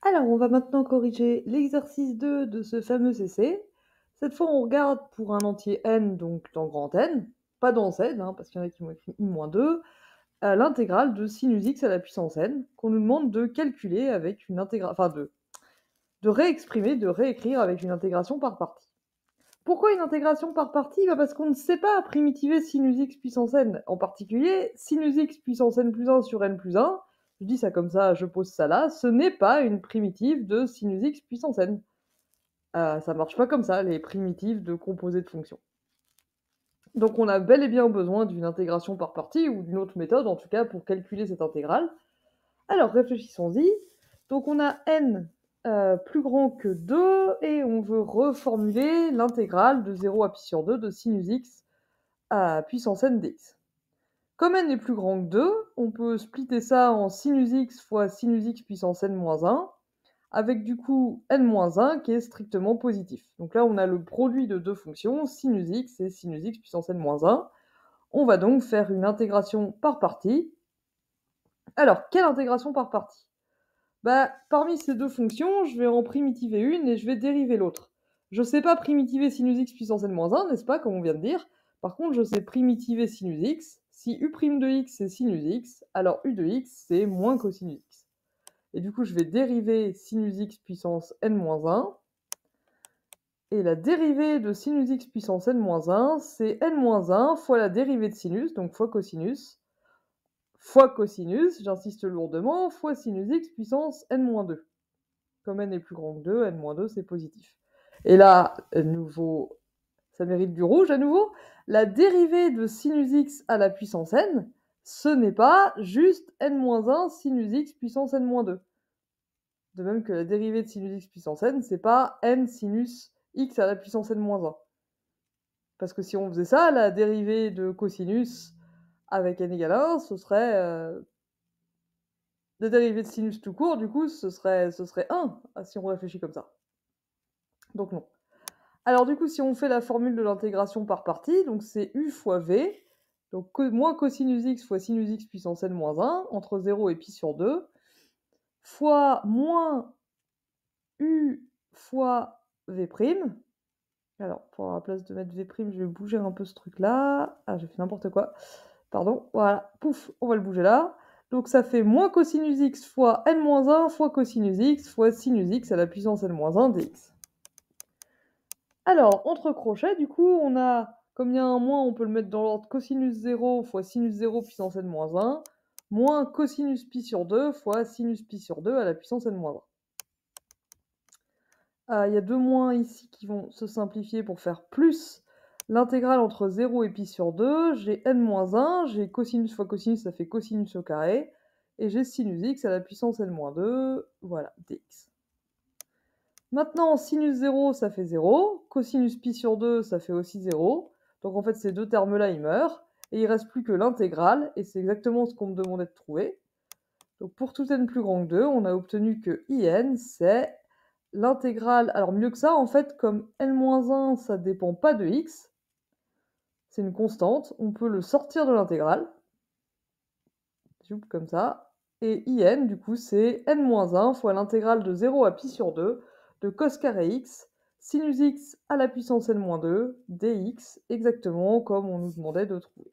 Alors, on va maintenant corriger l'exercice 2 de ce fameux CC. Cette fois, on regarde pour un entier n, donc dans grand N, pas dans Z, hein, parce qu'il y en a qui m'ont écrit i-2, l'intégrale de sinus x à la puissance n, qu'on nous demande de calculer avec une intégration, enfin de réexprimer, de réécrire avec une intégration par partie. Pourquoi une intégration par partie? Parce qu'on ne sait pas primitiver sinus x puissance n, en particulier sinus x puissance n plus 1 sur n plus 1, je dis ça comme ça, je pose ça là, ce n'est pas une primitive de sinus x puissance n. Ça marche pas comme ça, les primitives de composés de fonctions. Donc on a bel et bien besoin d'une intégration par partie, ou d'une autre méthode en tout cas, pour calculer cette intégrale. Alors réfléchissons-y. Donc on a n plus grand que 2, et on veut reformuler l'intégrale de 0 à pi sur 2 de sinus x à puissance n dx. Comme n est plus grand que 2, on peut splitter ça en sinus x fois sinus x puissance n moins 1, avec du coup n-1 qui est strictement positif. Donc là, on a le produit de deux fonctions, sinus x et sinus x puissance n-1. On va donc faire une intégration par partie. Alors, quelle intégration par partie? Parmi ces deux fonctions, je vais en primitiver une et je vais dériver l'autre. Je ne sais pas primitiver sinus x puissance n-1, n'est-ce pas, comme on vient de dire. Par contre, je sais primitiver sinus x. Si u' de x c'est sinus x, alors u de x c'est moins cosinus x. Et du coup, je vais dériver sinus x puissance n-1. Et la dérivée de sinus x puissance n-1, c'est n-1 fois la dérivée de sinus, donc fois cosinus, j'insiste lourdement, fois sinus x puissance n-2. Comme n est plus grand que 2, n-2 c'est positif. Et là, nouveau, ça mérite du rouge à nouveau, la dérivée de sinus x à la puissance n, ce n'est pas juste n-1 sinus x puissance n-2. De même que la dérivée de sinus x puissance n, c'est pas n sinus x à la puissance n-1. Parce que si on faisait ça, la dérivée de cosinus avec n égale 1, ce serait... la dérivée de sinus tout court, du coup, ce serait 1, si on réfléchit comme ça. Donc non. Alors du coup, si on fait la formule de l'intégration par partie, donc c'est u fois v, donc moins cosinus x fois sinus x puissance n-1, entre 0 et pi sur 2, fois moins u fois v'. Alors, pour la place de mettre v', je vais bouger un peu ce truc-là. Ah, j'ai fait n'importe quoi. Pardon, voilà, pouf, on va le bouger là. Donc ça fait moins cosinus x fois n-1 fois cosinus x fois sinus x à la puissance n-1 dx. Alors, entre crochets, du coup, on a, comme il y a un moins, on peut le mettre dans l'ordre cosinus 0 fois sinus 0 puissance n-1, moins cosinus pi sur 2 fois sinus pi sur 2 à la puissance n-1. Il y a deux moins ici qui vont se simplifier pour faire plus l'intégrale entre 0 et pi sur 2. J'ai n-1, j'ai cosinus fois cosinus, ça fait cosinus au carré. Et j'ai sinus x à la puissance n-2, voilà, dx. Maintenant, sinus 0, ça fait 0. Cosinus pi sur 2, ça fait aussi 0. Donc en fait, ces deux termes-là, ils meurent. Et il ne reste plus que l'intégrale, et c'est exactement ce qu'on me demandait de trouver. Donc pour tout n plus grand que 2, on a obtenu que in, c'est l'intégrale, alors mieux que ça, en fait, comme n-1, ça ne dépend pas de x, c'est une constante, on peut le sortir de l'intégrale, comme ça, et in, du coup, c'est n-1 fois l'intégrale de 0 à pi sur 2 de cos carré x, sinus x à la puissance n-2, dx, exactement comme on nous demandait de trouver.